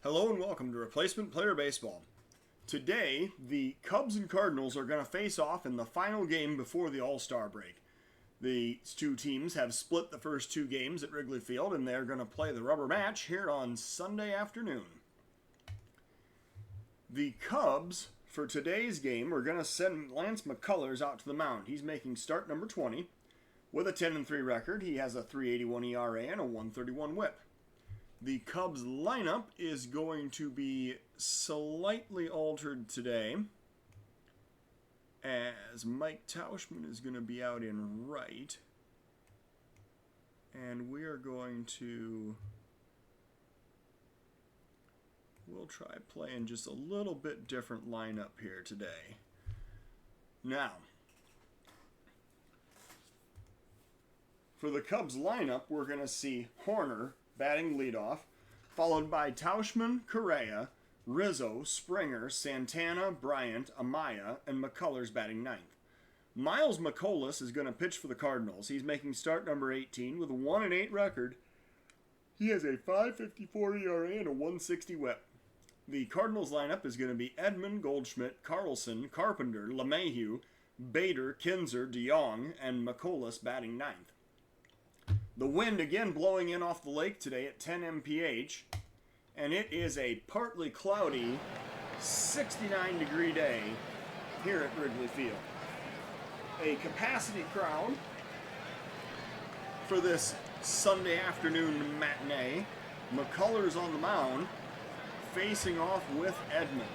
Hello and welcome to Replacement Player Baseball. Today, the Cubs and Cardinals are going to face off in the final game before the All-Star break. These two teams have split the first two games at Wrigley Field, and they're going to play the rubber match here on Sunday afternoon. The Cubs, for today's game, are going to send Lance McCullers out to the mound. He's making start number 20. With a 10-3 record, he has a .381 ERA and a .131 WHIP. The Cubs lineup is going to be slightly altered today, as Mike Tauschman is going to be out in right, and we'll try playing just a little bit different lineup here today. Now, for the Cubs lineup, we're going to see Horner batting leadoff, followed by Tauschman, Correa, Rizzo, Springer, Santana, Bryant, Amaya, and McCullers batting ninth. Miles McCollus is going to pitch for the Cardinals. He's making start number 18 with a 1-8 record. He has a .554 ERA and a .160 WHIP. The Cardinals lineup is going to be Edman, Goldschmidt, Carlson, Carpenter, LeMahieu, Bader, Kinzer, DeYoung, and McCollus batting ninth. The wind again blowing in off the lake today at 10 mph, and it is a partly cloudy 69-degree day here at Wrigley Field. A capacity crowd for this Sunday afternoon matinee. McCullers on the mound, facing off with Edman.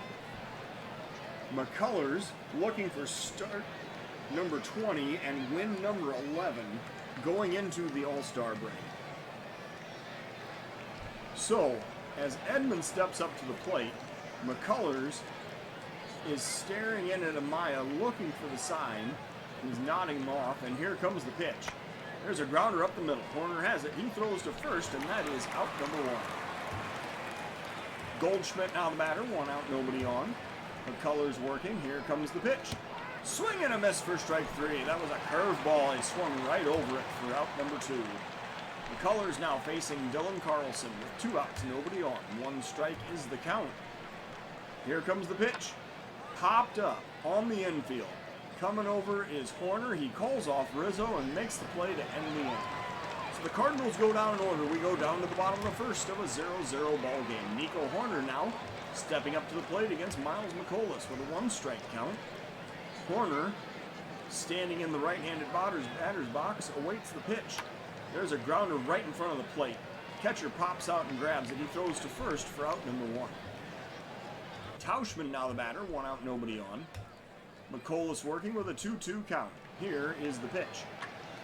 McCullers looking for start number 20 and win number 11 going into the All-Star break. So, as Edman steps up to the plate, McCullers is staring in at Amaya, looking for the sign. He's nodding him off, and here comes the pitch. There's a grounder up the middle. Horner has it. He throws to first, and that is out number one. Goldschmidt now the batter, one out, nobody on. McCullers working. Here comes the pitch. Swing and a miss for strike three. That was a curveball. He swung right over it for out number two. McCullers now facing Dylan Carlson with two outs, nobody on. One strike is the count. Here comes the pitch. Popped up on the infield. Coming over is Horner. He calls off Rizzo and makes the play to end the inning. So the Cardinals go down in order. We go down to the bottom of the first of a 0-0 ball game. Nico Horner now stepping up to the plate against Miles McCollus with a one-strike count. Horner, standing in the right-handed batter's box, awaits the pitch. There's a grounder right in front of the plate. Catcher pops out and grabs it. He throws to first for out number one. Tauschman now the batter, one out, nobody on. McCollus working with a 2-2 count. Here is the pitch.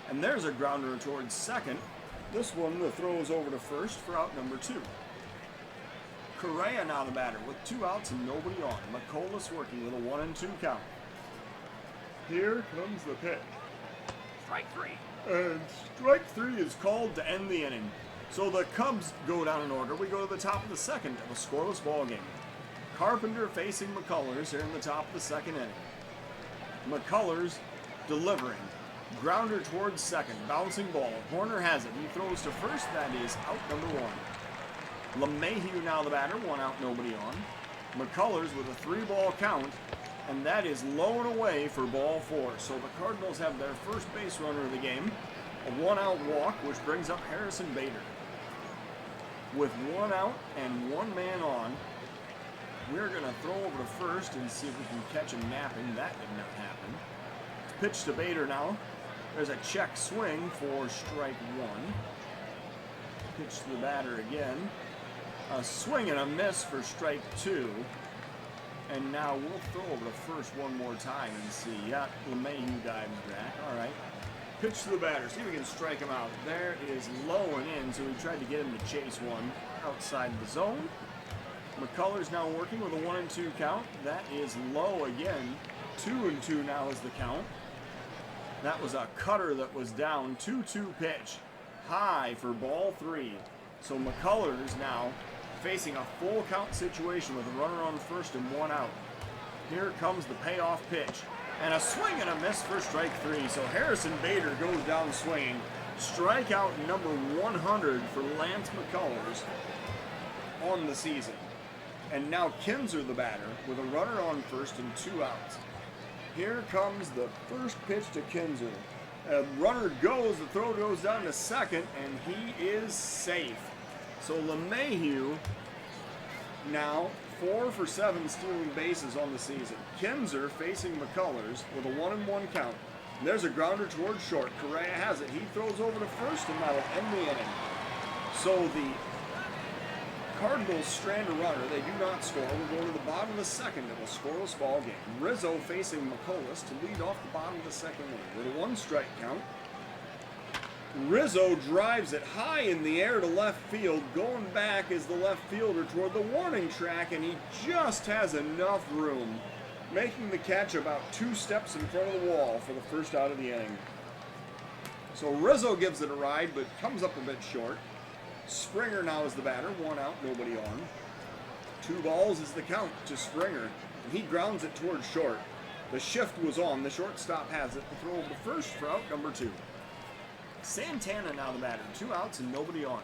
And there's a grounder towards second. This one the throw is over to first for out number two. Correa now the batter with two outs and nobody on. McCollus working with a 1-2 count. Here comes the pitch. Strike three. And strike three is called to end the inning. So the Cubs go down in order. We go to the top of the second of a scoreless ball game. Carpenter facing McCullers here in the top of the second inning. McCullers delivering. Grounder towards second. Bouncing ball. Horner has it. He throws to first. That is out number one. LeMahieu now the batter. One out, nobody on. McCullers with a 3-ball count. And that is low and away for ball four. So the Cardinals have their first base runner of the game. A 1-out walk, which brings up Harrison Bader. With 1 out and 1 man on, we're going to throw over to first and see if we can catch him napping. That did not happen. Pitch to Bader now. There's a check swing for strike one. Pitch to the batter again. A swing and a miss for strike two. And now we'll throw over to first one more time and see. Yeah, LeMahieu dives back. All right. Pitch to the batter. See if we can strike him out. There is low and in, so we tried to get him to chase one outside the zone. McCullers now working with a 1-2 count. That is low again. 2-2 now is the count. That was a cutter that was down. 2-2 pitch. High for ball three. So McCullers now facing a full count situation with a runner on first and 1 out. Here comes the payoff pitch. And a swing and a miss for strike three. So Harrison Bader goes down swinging. Strikeout number 100 for Lance McCullers on the season. And now Kinzer, the batter, with a runner on first and 2 outs. Here comes the first pitch to Kinzer. A runner goes, the throw goes down to second, and he is safe. So LeMahieu now 4 for 7 stealing bases on the season. Kinzer facing McCullers with a 1-1 count. There's a grounder towards short. Correa has it. He throws over to first, and that'll end the inning. So the Cardinals strand a runner. They do not score. We're going to the bottom of the second of a scoreless ball game. Rizzo facing McCullers to lead off the bottom of the second inning with a 1-strike count. Rizzo drives it high in the air to left field. Going back is the left fielder toward the warning track, and he just has enough room, making the catch about 2 steps in front of the wall for the first out of the inning. So Rizzo gives it a ride, but comes up a bit short. Springer now is the batter, 1 out, nobody on. 2 balls is the count to Springer, and he grounds it towards short. The shift was on, the shortstop has it. The throw of the first for out number 2. Santana now the batter, 2 outs and nobody on.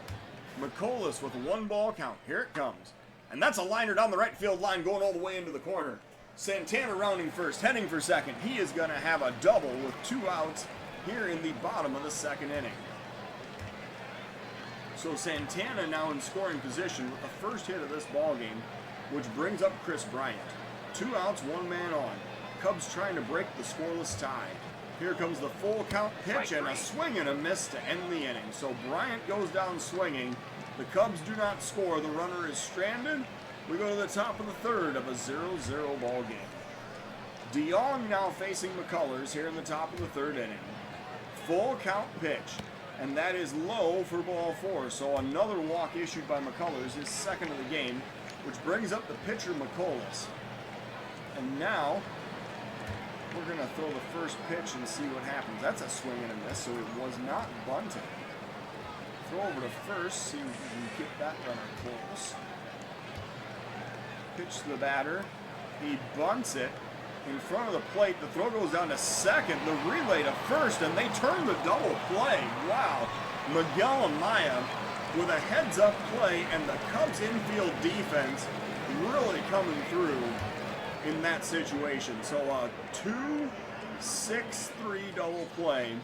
McCullers with a 1-ball count, here it comes. And that's a liner down the right field line going all the way into the corner. Santana rounding first, heading for second. He is going to have a double with 2 outs here in the bottom of the second inning. So Santana now in scoring position with the first hit of this ball game, which brings up Chris Bryant. 2 outs, 1 man on. Cubs trying to break the scoreless tie. Here comes the full count pitch and a swing and a miss to end the inning. So Bryant goes down swinging. The Cubs do not score. The runner is stranded. We go to the top of the third of a 0-0 ball game. DeYoung now facing McCullers here in the top of the third inning. Full count pitch. And that is low for ball 4. So another walk issued by McCullers, his second of the game, which brings up the pitcher McCullers. And now we're going to throw the first pitch and see what happens. That's a swing and a miss, so it was not bunted. Throw over to first, see if we can get that runner close. Pitch to the batter. He bunts it in front of the plate. The throw goes down to second. The relay to first, and they turn the double play. Wow. Miguel Amaya with a heads-up play, and the Cubs infield defense really coming through in that situation. So a 2-6-3 double play,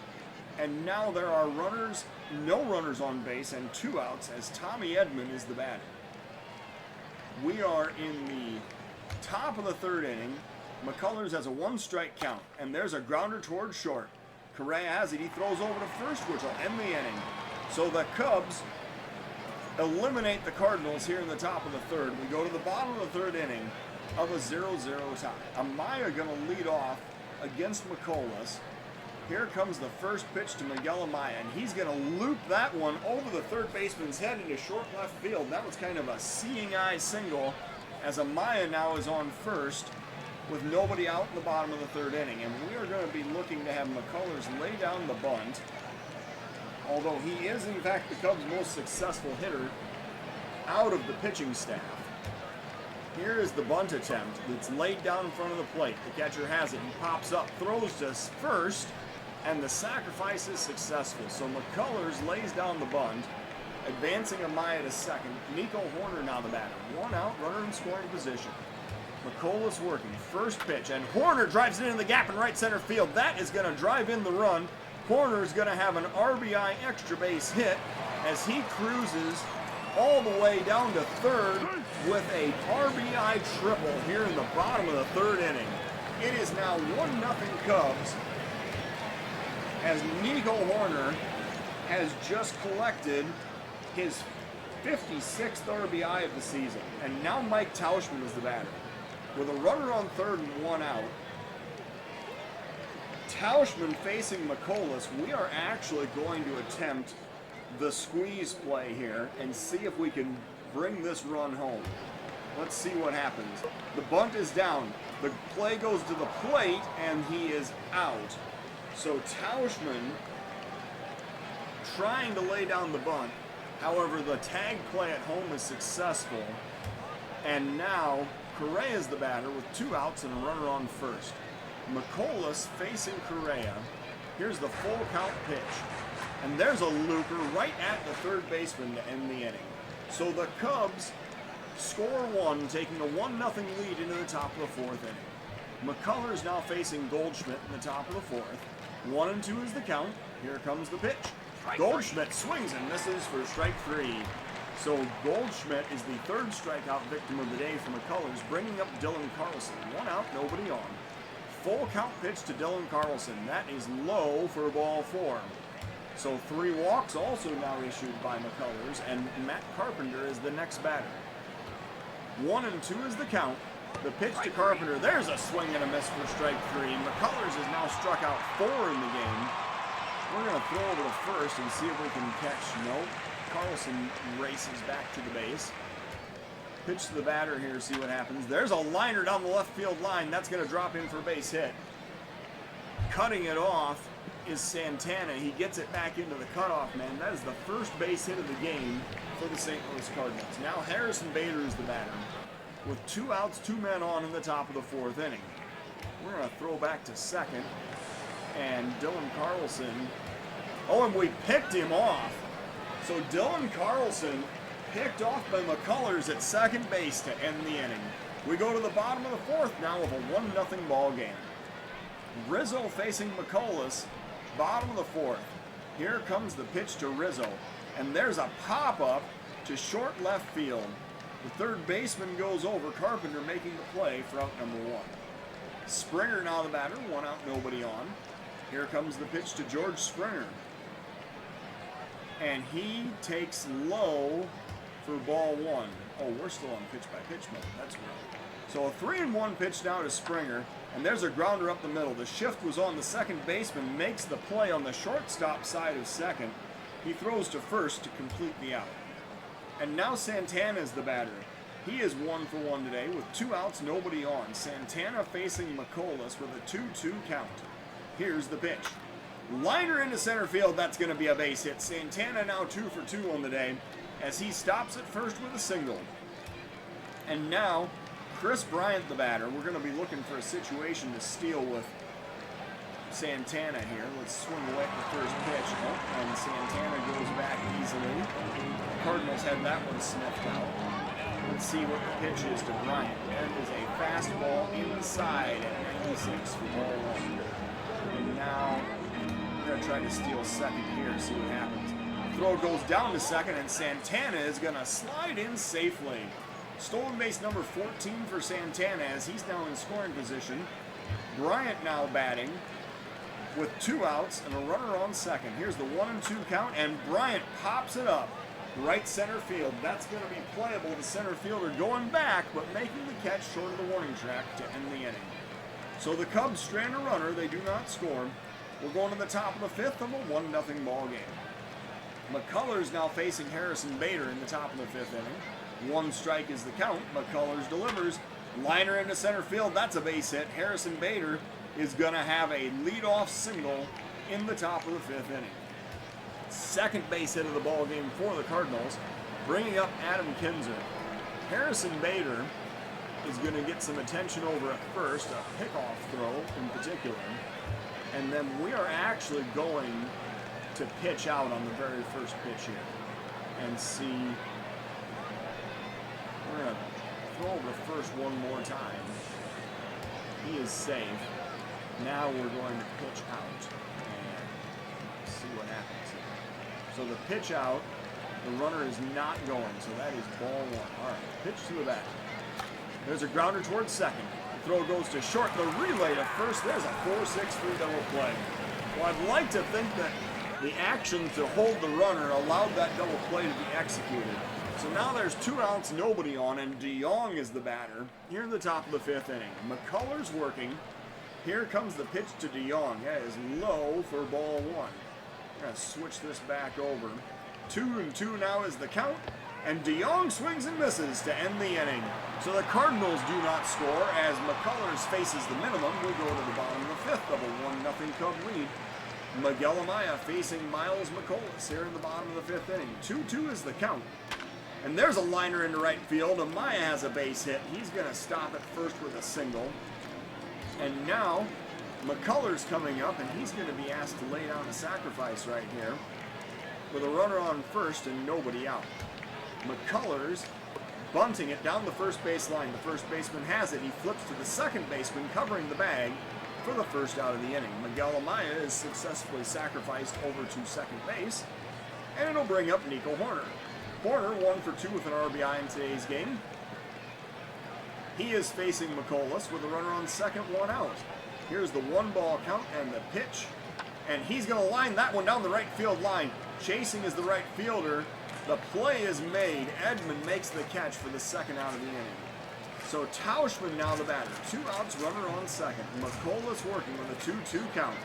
and now there are runners, no runners on base, and 2 outs as Tommy Edman is the batter. We are in the top of the third inning. McCullers has a 1-strike count, and there's a grounder towards short. Correa has it. He throws over to first, which will end the inning. So the Cubs eliminate the Cardinals here in the top of the third. We go to the bottom of the third inning of a 0-0 tie. Amaya going to lead off against McCullers. Here comes the first pitch to Miguel Amaya, and he's going to loop that one over the third baseman's head into short left field. That was kind of a seeing eye single, as Amaya now is on first with nobody out in the bottom of the third inning. And we are going to be looking to have McCullers lay down the bunt, although he is in fact the Cubs' most successful hitter out of the pitching staff. Here is the bunt attempt that's laid down in front of the plate. The catcher has it. He pops up, throws to first, and the sacrifice is successful. So McCullers lays down the bunt, advancing Amaya to second. Nico Horner now the batter. 1 out, runner in scoring position. McCullers working, first pitch, and Horner drives it in the gap in right center field. That is going to drive in the run. Horner is going to have an RBI extra base hit as he cruises all the way down to third with a RBI triple here in the bottom of the third inning. It is now 1-0 Cubs as Nico Horner has just collected his 56th RBI of the season. And now Mike Tauschman is the batter. With a runner on third and 1 out, Tauschman facing McCullers, we are actually going to attempt the squeeze play here and see if we can bring this run home. Let's see what happens. The bunt is down. The play goes to the plate, and he is out. So Tauschman trying to lay down the bunt. However, the tag play at home is successful. And now Correa is the batter with 2 outs and a runner on first. McCullers facing Correa. Here's the full count pitch. And there's a looper right at the third baseman to end the inning. So the Cubs Score one, taking a 1-0 lead into the top of the 4th inning. McCullers now facing Goldschmidt in the top of the 4th. 1-2 is the count. Here comes the pitch. Goldschmidt swings and misses for strike 3. So Goldschmidt is the 3rd strikeout victim of the day for McCullers, bringing up Dylan Carlson. 1 out, nobody on. Full count pitch to Dylan Carlson. That is low for ball 4. So 3 walks also now issued by McCullers, and Matt Carpenter is the next batter. 1-2 is the count. The pitch to Carpenter. There's a swing and a miss for strike 3. McCullers has now struck out 4 in the game. We're going to throw over to first and see if we can catch. Nope. Carlson races back to the base. Pitch to the batter here, see what happens. There's a liner down the left field line. That's going to drop in for a base hit. Cutting it off is Santana. He gets it back into the cutoff man. That is the first base hit of the game for the St. Louis Cardinals. Now Harrison Bader is the batter with 2 outs, 2 men on in the top of the 4th inning. We're going to throw back to second, and Dylan Carlson. Oh, and we picked him off. So Dylan Carlson picked off by McCullers at second base to end the inning. We go to the bottom of the 4th now with a 1-0 ball game. Rizzo facing McCullers. Bottom of the 4th. Here comes the pitch to Rizzo. And there's a pop-up to short left field. The 3rd baseman goes over. Carpenter making the play for out number 1. Springer now the batter. 1 out, nobody on. Here comes the pitch to George Springer. And he takes low for ball 1. Oh, we're still on pitch-by-pitch mode. That's right. So a 3-1 pitch now to Springer. And there's a grounder up the middle. The shift was on the second baseman, makes the play on the shortstop side of second. He throws to first to complete the out. And now Santana is the batter. He is 1 for 1 today with 2 outs, nobody on. Santana facing McCullers with a 2-2 count. Here's the pitch. Liner into center field, that's going to be a base hit. Santana now 2 for 2 on the day as he stops at first with a single. And now Chris Bryant, the batter. We're going to be looking for a situation to steal with Santana here. Let's swing away at the first pitch. Oh, and Santana goes back easily. The Cardinals had that one sniffed out. Let's see what the pitch is to Bryant. That is a fastball inside at 96 for ball 1. And now we're going to try to steal second here, see what happens. Throw goes down to second, and Santana is going to slide in safely. Stolen base number 14 for Santana as he's now in scoring position. Bryant now batting with 2 outs and a runner on second. Here's the 1-2 count, and Bryant pops it up right center field. That's going to be playable. The center fielder going back, but making the catch short of the warning track to end the inning. So the Cubs strand a runner. They do not score. We're going to the top of the 5th of a 1-0 ball game. McCullers now facing Harrison Bader in the top of the 5th inning. 1 strike is the count. McCullers delivers. Liner into center field. That's a base hit. Harrison Bader is going to have a leadoff single in the top of the 5th inning. Second base hit of the ball game for the Cardinals, bringing up Adam Kinzer. Harrison Bader is going to get some attention over at first, a pickoff throw in particular. And then we are actually going to pitch out on the very first pitch here and see. We're going to throw over first one more time. He is safe. Now we're going to pitch out and see what happens here. So the pitch out, the runner is not going, so that is ball 1. All right, pitch to the back. There's a grounder towards second. The throw goes to short. The relay to first. There's a 4-6-3 double play. Well, I'd like to think that the action to hold the runner allowed that double play to be executed. So now there's 2 outs, nobody on, and DeYoung is the batter here in the top of the 5th inning. McCullers working. Here comes the pitch to DeYoung. That is low for ball 1. We're going to switch this back over. 2-2 now is the count, and DeYoung swings and misses to end the inning. So the Cardinals do not score as McCullers faces the minimum. We'll go to the bottom of the 5th of a 1-0 Cub lead. Miguel Amaya facing Miles McCullers here in the bottom of the 5th inning. 2-2 is the count. And there's a liner into right field. Amaya has a base hit. He's going to stop at first with a single. And now McCullers coming up, and he's going to be asked to lay down a sacrifice right here with a runner on first and nobody out. McCullers bunting it down the first base line. The first baseman has it. He flips to the second baseman, covering the bag for the first out of the inning. Miguel Amaya is successfully sacrificed over to second base, and it'll bring up Nico Horner. Horner 1 for 2 with an RBI in today's game. He is facing McCollus with a runner on second, 1 out. Here's the 1-ball count and the pitch, and he's going to line that one down the right field line. Chasing is the right fielder. The play is made. Edman makes the catch for the second out of the inning. So Tauschman now the batter. 2 outs, runner on second. McCollus working with a 2-2 count.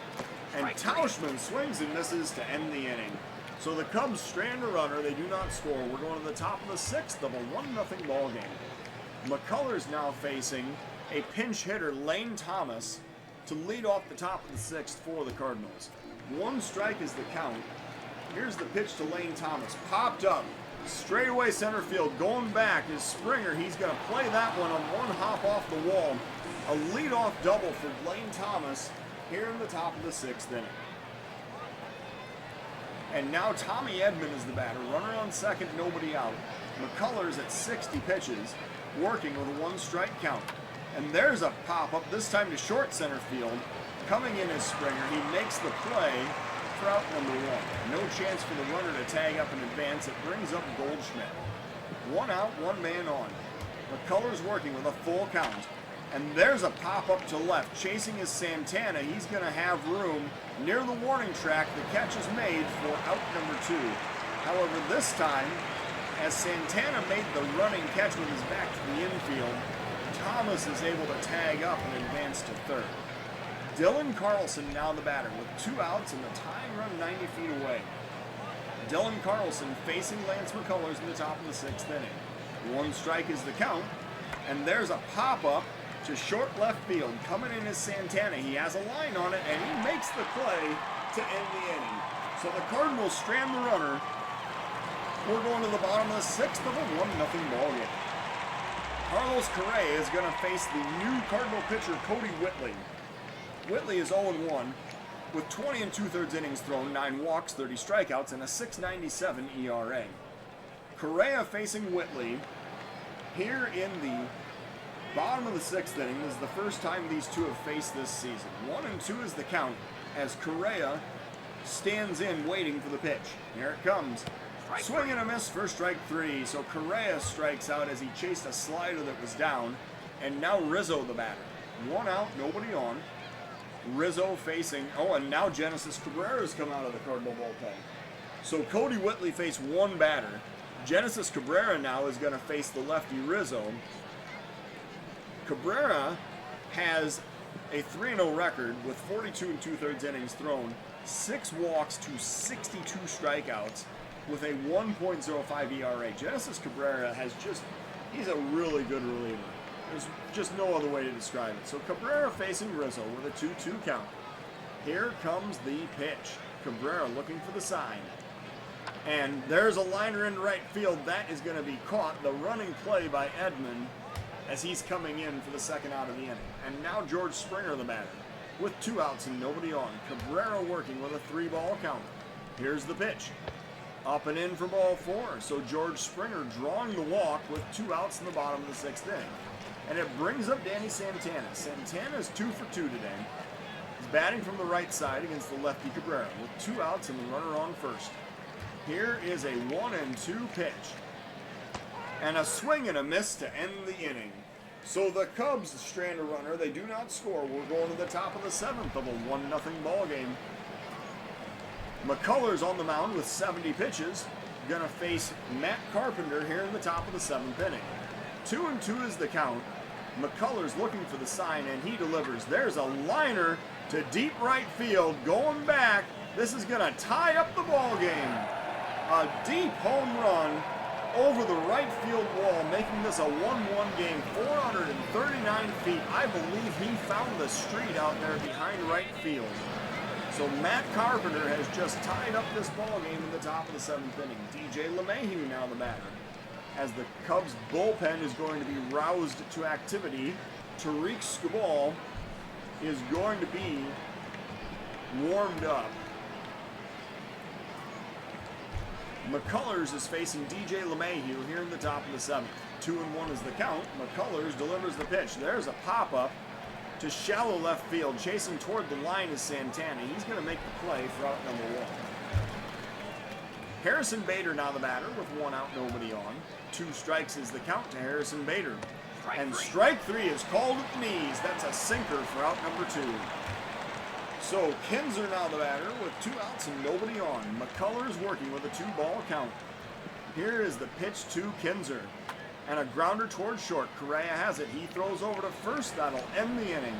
And Tauschman swings and misses to end the inning. So the Cubs strand a runner. They do not score. We're going to the top of the 6th of a 1-0 ball game. McCullers now facing a pinch hitter, Lane Thomas, to lead off the top of the 6th for the Cardinals. 1 strike is the count. Here's the pitch to Lane Thomas. Popped up. Straightaway center field. Going back is Springer. He's going to play that one on 1 hop off the wall. A leadoff double for Lane Thomas here in the top of the 6th inning. And now Tommy Edman is the batter. Runner on second, nobody out. McCullers at 60 pitches, working with a 1 strike count. And there's a pop-up, this time to short center field. Coming in is Springer. He makes the play for out number 1. No chance for the runner to tag up in advance. It brings up Goldschmidt. 1 out, 1 man on. McCullers working with a full count. And there's a pop-up to left. Chasing is Santana. He's going to have room near the warning track. The catch is made for out number 2. However, this time, as Santana made the running catch with his back to the infield, Thomas is able to tag up and advance to third. Dylan Carlson now the batter with 2 outs and the tying run 90 feet away. Dylan Carlson facing Lance McCullers in the top of the 6th inning. 1 strike is the count, and there's a pop-up to short left field. Coming in is Santana. He has a line on it, and he makes the play to end the inning. So the Cardinals strand the runner. We're going to the bottom of the 6th of a 1-0 ball game. Carlos Correa is going to face the new Cardinal pitcher, Cody Whitley. Whitley is 0-1 with 20 2/3 innings thrown, 9 walks, 30 strikeouts, and a 6.97 ERA. Correa facing Whitley here in the bottom of the 6th inning. This is the first time these two have faced this season. 1-2 is the count as Correa stands in waiting for the pitch. Here it comes. Swing and a miss for strike 3. So Correa strikes out as he chased a slider that was down. And now Rizzo the batter. 1 out, nobody on. Rizzo facing, and now Genesis Cabrera's come out of the Cardinal bullpen. So Cody Whitley faced 1 batter. Genesis Cabrera now is going to face the lefty Rizzo. Cabrera has a 3-0 record with 42 2/3 innings thrown, 6 walks to 62 strikeouts with a 1.05 ERA. Genesis Cabrera he's a really good reliever. There's just no other way to describe it. So Cabrera facing Rizzo with a 2-2 count. Here comes the pitch. Cabrera looking for the sign. And there's a liner in right field. That is going to be caught. The running play by Edman as he's coming in for the second out of the inning. And now George Springer the batter with 2 outs and nobody on. Cabrera working with a 3-ball count. Here's the pitch. Up and in for ball 4. So George Springer drawing the walk with 2 outs in the bottom of the 6th inning. And it brings up Danny Santana. Santana is 2 for 2 today. He's batting from the right side against the lefty Cabrera with 2 outs and the runner on first. Here is a 1-2 pitch. And a swing and a miss to end the inning. So the Cubs strand a runner. They do not score. We're going to the top of the 7th of a 1-0 ball game. McCullers on the mound with 70 pitches. Gonna face Matt Carpenter here in the top of the 7th inning. 2-2 is the count. McCullers looking for the sign, and he delivers. There's a liner to deep right field. Going back. This is gonna tie up the ball game. A deep home run over the right field wall, making this a 1-1 game, 439 feet. I believe he found the street out there behind right field. So Matt Carpenter has just tied up this ball game in the top of the 7th inning. DJ LeMahieu now the batter. As the Cubs bullpen is going to be roused to activity, Tariq Skubal is going to be warmed up. McCullers is facing DJ LeMahieu here in the top of the 7th. 2-1 is the count. McCullers delivers the pitch. There's a pop-up to shallow left field. Chasing toward the line is Santana. He's going to make the play for out number 1. Harrison Bader now the batter with 1 out, nobody on. 2 strikes is the count to Harrison Bader. And strike 3 is called at the knees. That's a sinker for out number 2. So Kinzer now the batter with 2 outs and nobody on. McCullers working with a 2-ball count. Here is the pitch to Kinzer. And a grounder towards short. Correa has it. He throws over to first. That'll end the inning.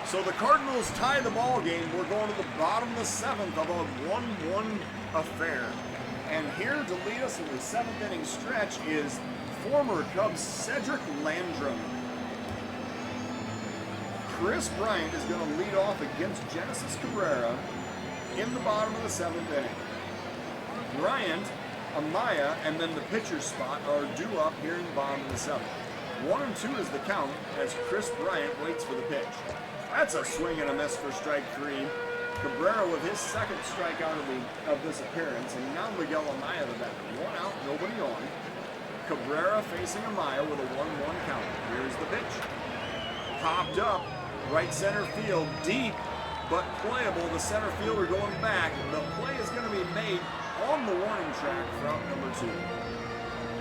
So the Cardinals tie the ball game. We're going to the bottom of the 7th of a 1-1 affair. And here to lead us in the 7th inning stretch is former Cubs Cedric Landrum. Chris Bryant is going to lead off against Genesis Cabrera in the bottom of the 7th inning. Bryant, Amaya, and then the pitcher's spot are due up here in the bottom of the 7th. 1-2 is the count as Chris Bryant waits for the pitch. That's a swing and a miss for strike 3. Cabrera with his 2nd strikeout of this appearance, and now Miguel Amaya the batter. 1 out, nobody on. Cabrera facing Amaya with a 1-1 count. Here's the pitch. Popped up, right center field, deep, but playable. The center fielder going back. The play is going to be made on the warning track for out number 2.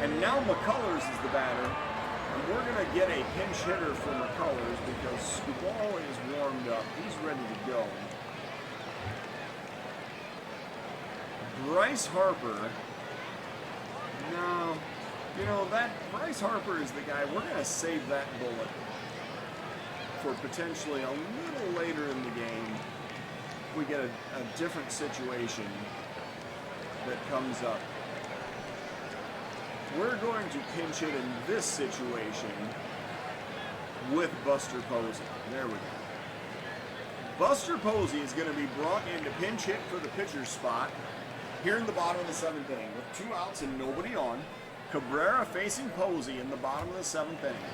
And now McCullers is the batter. And we're going to get a pinch hitter for McCullers because Skubal is warmed up. He's ready to go. Bryce Harper. No. You know, that Bryce Harper is the guy. We're going to save that bullet for potentially a little later in the game. We get a different situation that comes up. We're going to pinch hit in this situation with Buster Posey. There we go. Buster Posey is going to be brought in to pinch hit for the pitcher's spot here in the bottom of the 7th inning with 2 outs and nobody on. Cabrera facing Posey in the bottom of the 7th inning.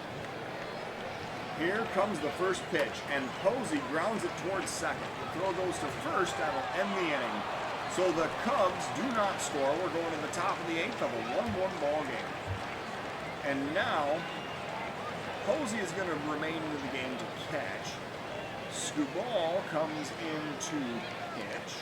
Here comes the first pitch, and Posey grounds it towards second. The throw goes to first. That'll end the inning. So the Cubs do not score. We're going to the top of the 8th of a 1-1 ball game. And now, Posey is going to remain in the game to catch. Skubal comes in to pitch.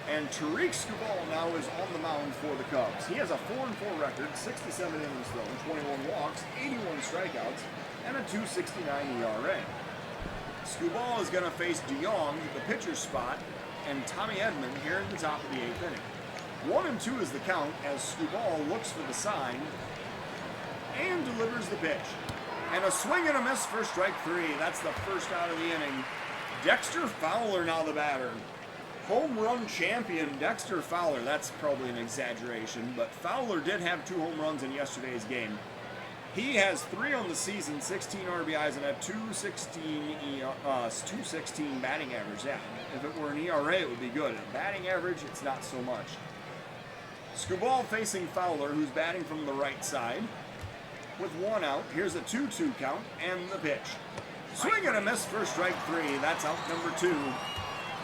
And Tariq Skubal now is on the mound for the Cubs. He has a 4-4 record, 67 innings thrown, 21 walks, 81 strikeouts, and a 2.69 ERA. Skubal is going to face DeYoung, the pitcher's spot, and Tommy Edman here in the top of the 8th inning. 1-2 is the count as Skubal looks for the sign and delivers the pitch. And a swing and a miss for strike 3. That's the first out of the inning. Dexter Fowler now the batter. Home run champion Dexter Fowler. That's probably an exaggeration, but Fowler did have 2 home runs in yesterday's game. He has 3 on the season, 16 RBIs, and a 216 batting average. Yeah, if it were an ERA, it would be good. A batting average, it's not so much. Skubal facing Fowler, who's batting from the right side. With 1 out, here's a 2-2 count and the pitch. Swing and a miss for strike 3. That's out number 2.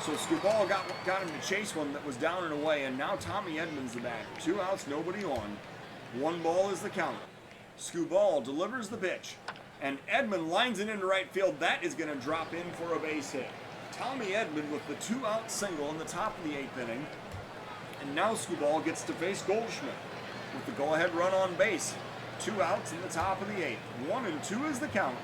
So Skubal got him to chase one that was down and away, and now Tommy Edman's the batter. 2 outs, nobody on. 1 ball is the count. Skubal delivers the pitch, and Edman lines it into right field. That is going to drop in for a base hit. Tommy Edman with the 2-out single in the top of the 8th inning, and now Skubal gets to face Goldschmidt with the go-ahead run on base. 2 outs in the top of the 8th. 1-2 is the count.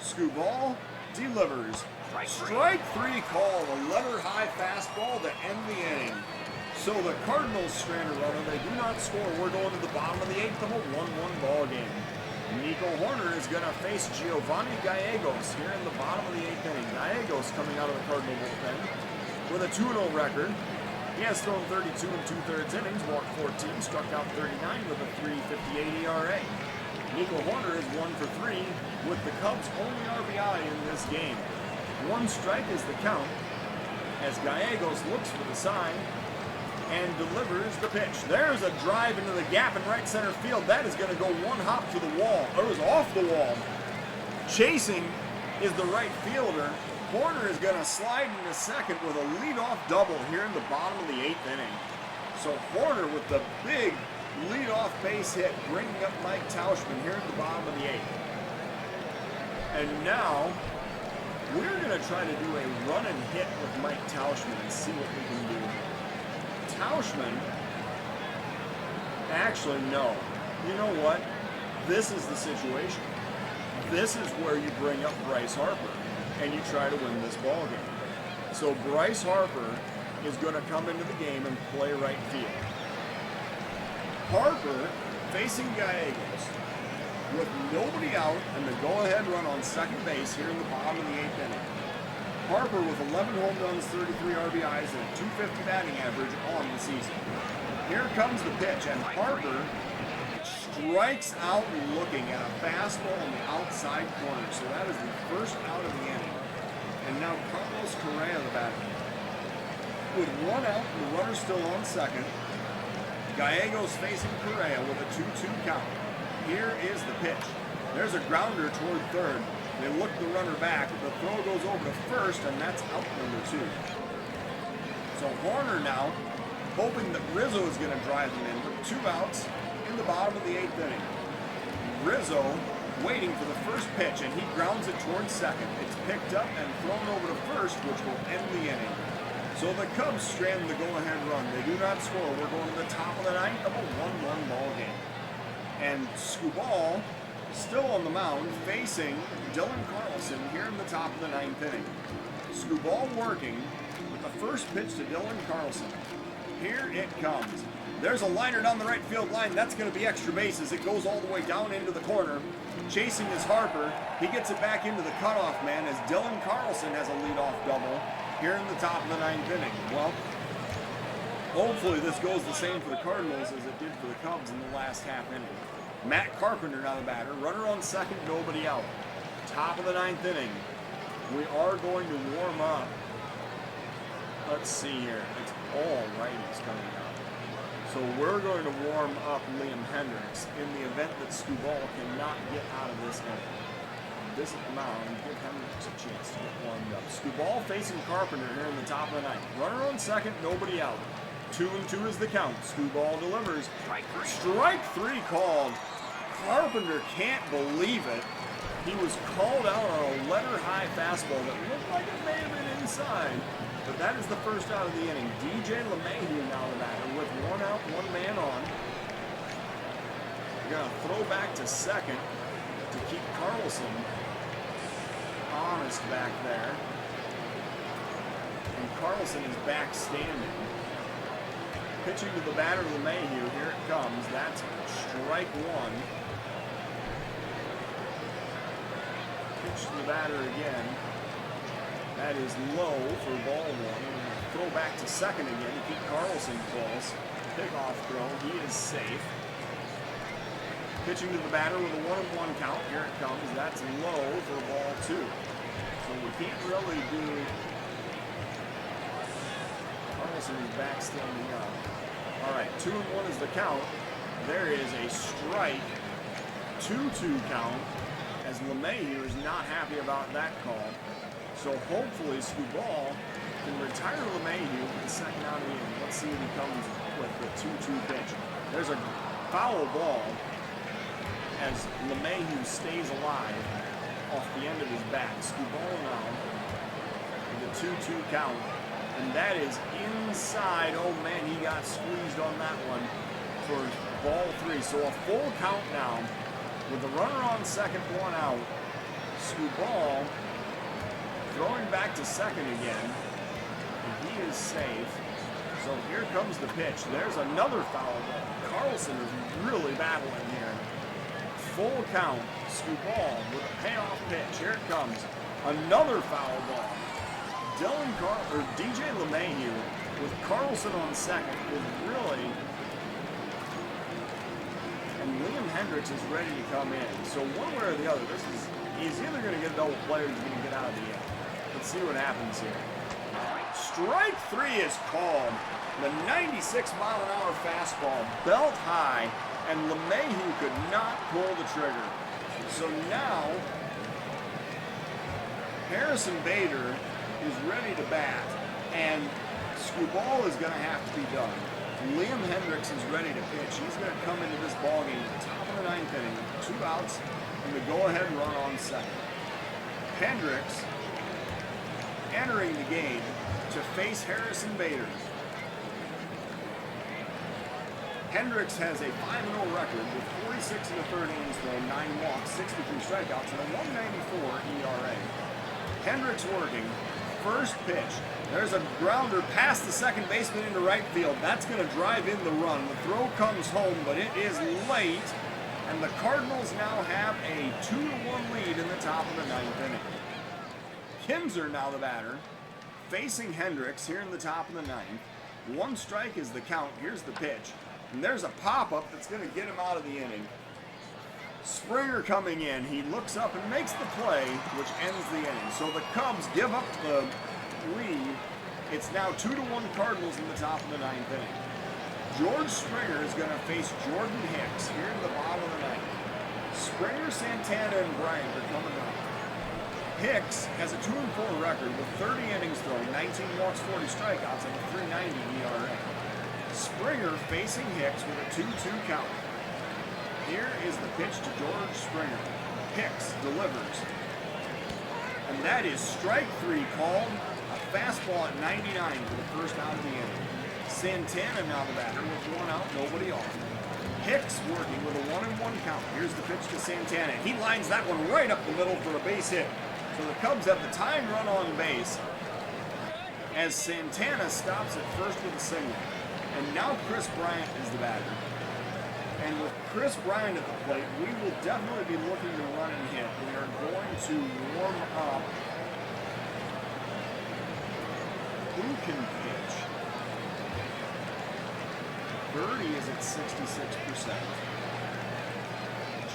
Skubal delivers. Strike 3 call, a letter-high fastball to end the inning. So the Cardinals strand a runner. They do not score. We're going to the bottom of the 8th of a 1-1 ball game. Nico Horner is going to face Giovanni Gallegos here in the bottom of the 8th inning. Gallegos coming out of the Cardinal bullpen with a 2-0 record. He has thrown 32 2/3 innings, walked 14, struck out 39 with a 3.58 ERA. Nico Horner is 1 for 3 with the Cubs' only RBI in this game. 1 strike is the count as Gallegos looks for the sign and delivers the pitch. There's a drive into the gap in right center field. That is going to go 1 hop to the wall. It was off the wall. Chasing is the right fielder. Horner is going to slide into second with a leadoff double here in the bottom of the 8th inning. So Horner with the big leadoff base hit, bringing up Mike Tauschman here at the bottom of the 8th. And now, we're going to try to do a run and hit with Mike Tauschman and see what we can do. Tauschman, actually, no. You know what? This is the situation. This is where you bring up Bryce Harper and you try to win this ball game. So Bryce Harper is going to come into the game and play right field. Harper facing Gallegos with nobody out and the go-ahead run on second base here in the bottom of the 8th inning. Harper with 11 home runs, 33 RBIs, and a .250 batting average on the season. Here comes the pitch, and Harper strikes out looking at a fastball on the outside corner. So that is the first out of the inning. And now Carlos Correa, the batter. With one out, the runner still on second. Gallegos facing Correa with a 2-2 count. Here is the pitch. There's a grounder toward third. They look the runner back. The throw goes over to first, and that's out number 2. So Horner now hoping that Rizzo is going to drive them in with 2 outs in the bottom of the 8th inning. Rizzo waiting for the first pitch, and he grounds it towards second. It's picked up and thrown over to first, which will end the inning. So the Cubs strand the go-ahead run. They do not score. We're going to the top of the 9th of a 1-1 ball game. And Skubal still on the mound facing Dylan Carlson here in the top of the 9th inning. Skubal working with the first pitch to Dylan Carlson. Here it comes. There's a liner down the right field line. That's going to be extra bases. It goes all the way down into the corner. Chasing is Harper. He gets it back into the cutoff man as Dylan Carlson has a leadoff double here in the top of the 9th inning. Well, hopefully this goes the same for the Cardinals as it did for the Cubs in the last half inning. Matt Carpenter now the batter. Runner on second, nobody out. Top of the 9th inning. We are going to warm up. Let's see here. It's all righties coming up. So we're going to warm up Liam Hendriks in the event that Skubal cannot get out of this inning. Visit the mound and give Hendriks a chance to get warmed up. Skubal facing Carpenter here in the top of the 9th. Runner on second, nobody out. 2-2 is the count. Skubal delivers. Strike 3 called. Carpenter can't believe it. He was called out on a letter-high fastball that looked like it may have been inside. But that is the first out of the inning. DJ LeMahieu now the batter with 1 out, 1 man on. They're going to throw back to second to keep Carlson honest back there. And Carlson is back standing. Pitching to the batter LeMahieu. Here it comes. That's strike 1. Pitch to the batter again. That is low for ball 1. Throw back to second again to keep Carlson close. Pickoff throw. He is safe. Pitching to the batter with a 1-1 count. Here it comes. That's low for ball 2. So we can't really do. Carlson is back standing up. All right, 2-1 is the count. There is a strike. 2-2 count. As LeMahieu is not happy about that call. So hopefully Skubal can retire LeMahieu for the second out of the inning. Let's see if he comes with the 2-2 pitch. There's a foul ball as LeMahieu stays alive off the end of his bat. Skubal now with a 2-2 count. And that is inside. Oh man, he got squeezed on that one for ball 3. So a full count now. With the runner on second, 1 out, Skubal throwing back to second again, and he is safe. So here comes the pitch. There's another foul ball. Carlson is really battling here. Full count, Skubal with a payoff pitch. Here it comes. Another foul ball. DJ LeMahieu with Carlson on second is really. And Liam Hendriks is ready to come in. So one way or the other, he's either going to get a double play or he's going to get out of the inning. Let's see what happens here. Strike 3 is called. The 96-mile-an-hour fastball, belt high, and LeMahieu could not pull the trigger. So now, Harrison Bader is ready to bat, and Skubal is going to have to be done. Liam Hendricks is ready to pitch. He's going to come into this ballgame at the top of the 9th inning. 2 outs and the go-ahead run on second. Hendricks entering the game to face Harrison Bader. Hendricks has a 5-0 record with 46 1/3 innings thrown, 9 walks, 63 strikeouts, and a 1.94 ERA. Hendricks working. First pitch. There's a grounder past the second baseman into right field. That's going to drive in the run. The throw comes home, but it is late, and the Cardinals now have a 2-1 lead in the top of the 9th inning. Kinzer now the batter, facing Hendricks here in the top of the 9th. 1 strike is the count. Here's the pitch. And there's a pop-up that's going to get him out of the inning. Springer coming in. He looks up and makes the play, which ends the inning. So the Cubs give up the lead. It's now 2-1 Cardinals in the top of the 9th inning. George Springer is going to face Jordan Hicks here in the bottom of the 9th. Springer, Santana, and Bryant are coming up. Hicks has a 2-4 record with 30 innings thrown, 19 walks, 40 strikeouts, and a 3.90 ERA. Springer facing Hicks with a 2-2 count. Here is the pitch to George Springer. Hicks delivers. And that is strike 3 called. A fastball at 99 for the first out of the inning. Santana now the batter with 1 out, nobody on. Hicks working with a 1-1 count. Here's the pitch to Santana. He lines that one right up the middle for a base hit. So the Cubs have the tying run on base as Santana stops at first with a single. And now Chris Bryant is the batter. And with Chris Bryant at the plate, we will definitely be looking to run and hit. We are going to warm up. Who can pitch? Birdie is at 66%.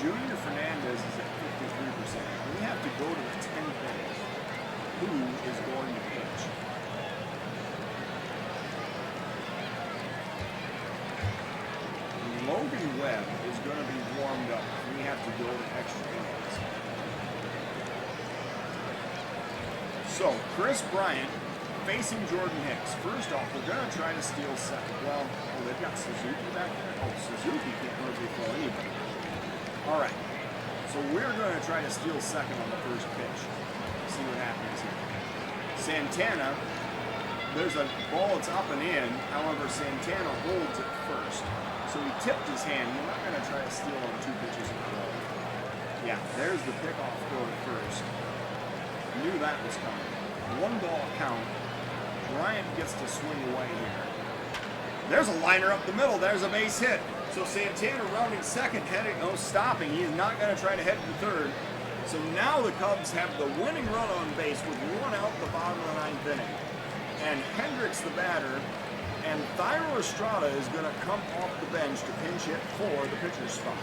Junior Fernandez is at 53%. We have to go to the 10th inning. Who is going to pitch? Logan Webb is going to be warmed up. We have to go to extra innings. So, Chris Bryant facing Jordan Hicks. First off, we're going to try to steal second. Well, they've got Suzuki back there. Oh, Suzuki can't hardly throw anybody. All right. So we're going to try to steal second on the first pitch. See what happens here. Santana, there's a ball that's up and in. However, Santana holds it first. So he tipped his hand. We're not going to try to steal on 2 pitches in a row. Yeah, there's the pickoff throw at first. Knew that was coming. 1 ball count. Bryant gets to swing away here. There's a liner up the middle. There's a base hit. So Santana rounding second, heading, stopping. He is not going to try to head to third. So now the Cubs have the winning run on base with 1 out at the bottom of the 9th inning. And Hendricks, the batter, and Thairo Estrada is going to come off the bench to pinch hit for the pitcher's spot.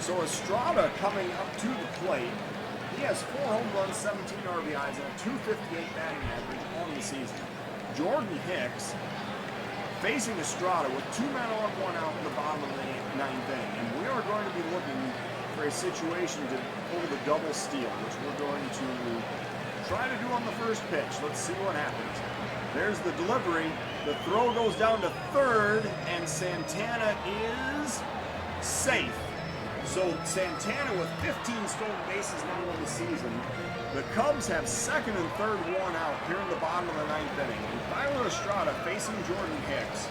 So Estrada coming up to the plate. He has 4 home runs, 17 RBIs, and a .258 batting average on the season. Jordan Hicks facing Estrada with 2 men on, 1 out in the bottom of the 9th inning. And we are going to be looking for a situation to pull the double steal, which we're going to try to do on the first pitch. Let's see what happens. There's the delivery. The throw goes down to third, and Santana is safe. So Santana with 15 stolen bases now on the season. The Cubs have second and third 1 out here in the bottom of the 9th inning. And Thairo Estrada facing Jordan Hicks.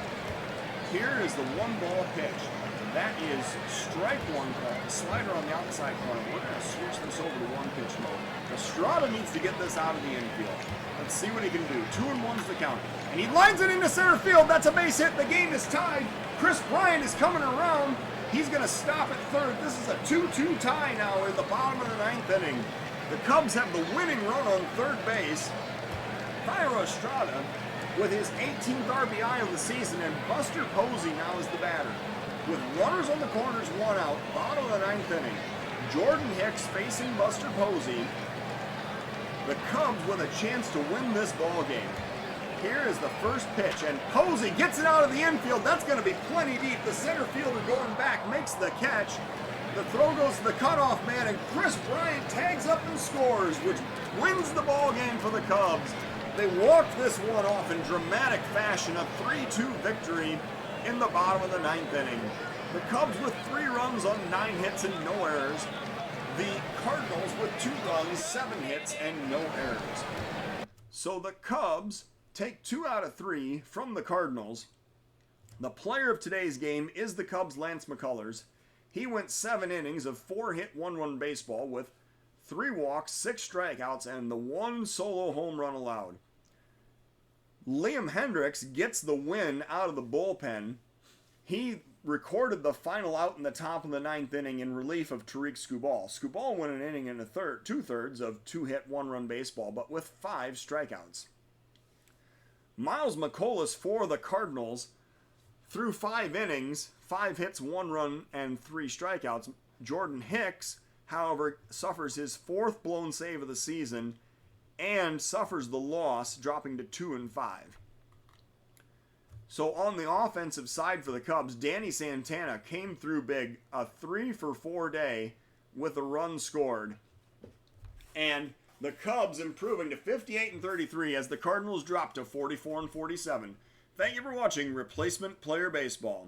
Here is the 1-ball pitch. That is strike 1 call. The slider on the outside corner. We're going to switch this over to 1-pitch mode. Estrada needs to get this out of the infield. Let's see what he can do. 2-1's the count. And he lines it into center field. That's a base hit. The game is tied. Chris Bryant is coming around. He's going to stop at third. This is a 2-2 tie now in the bottom of the 9th inning. The Cubs have the winning run on third base. Thairo Estrada with his 18th RBI of the season, and Buster Posey now is the batter. With runners on the corners, 1 out, bottom of the 9th inning. Jordan Hicks facing Buster Posey. The Cubs with a chance to win this ball game. Here is the first pitch, and Posey gets it out of the infield. That's going to be plenty deep. The center fielder going back makes the catch. The throw goes to the cutoff man, and Chris Bryant tags up and scores, which wins the ball game for the Cubs. They walked this one off in dramatic fashion, a 3-2 victory in the bottom of the 9th inning. The Cubs with 3 runs on 9 hits and no errors. The Cardinals with 2 runs, 7 hits, and no errors. So the Cubs take 2 out of 3 from the Cardinals. The player of today's game is the Cubs' Lance McCullers. He went 7 innings of 4-hit, 1-run baseball with 3 walks, 6 strikeouts, and the 1 solo home run allowed. Liam Hendricks gets the win out of the bullpen. He recorded the final out in the top of the 9th inning in relief of Tariq Skubal. Skubal went an inning and 2/3 of 2-hit, 1-run baseball, but with 5 strikeouts. Miles McCollus for the Cardinals threw 5 innings, 5 hits, 1 run, and 3 strikeouts. Jordan Hicks, however, suffers his 4th blown save of the season and suffers the loss, dropping to 2-5. So on the offensive side for the Cubs, Danny Santana came through big, a 3-for-4 day with a run scored. And the Cubs improving to 58-33 as the Cardinals drop to 44-47. Thank you for watching Replacement Player Baseball.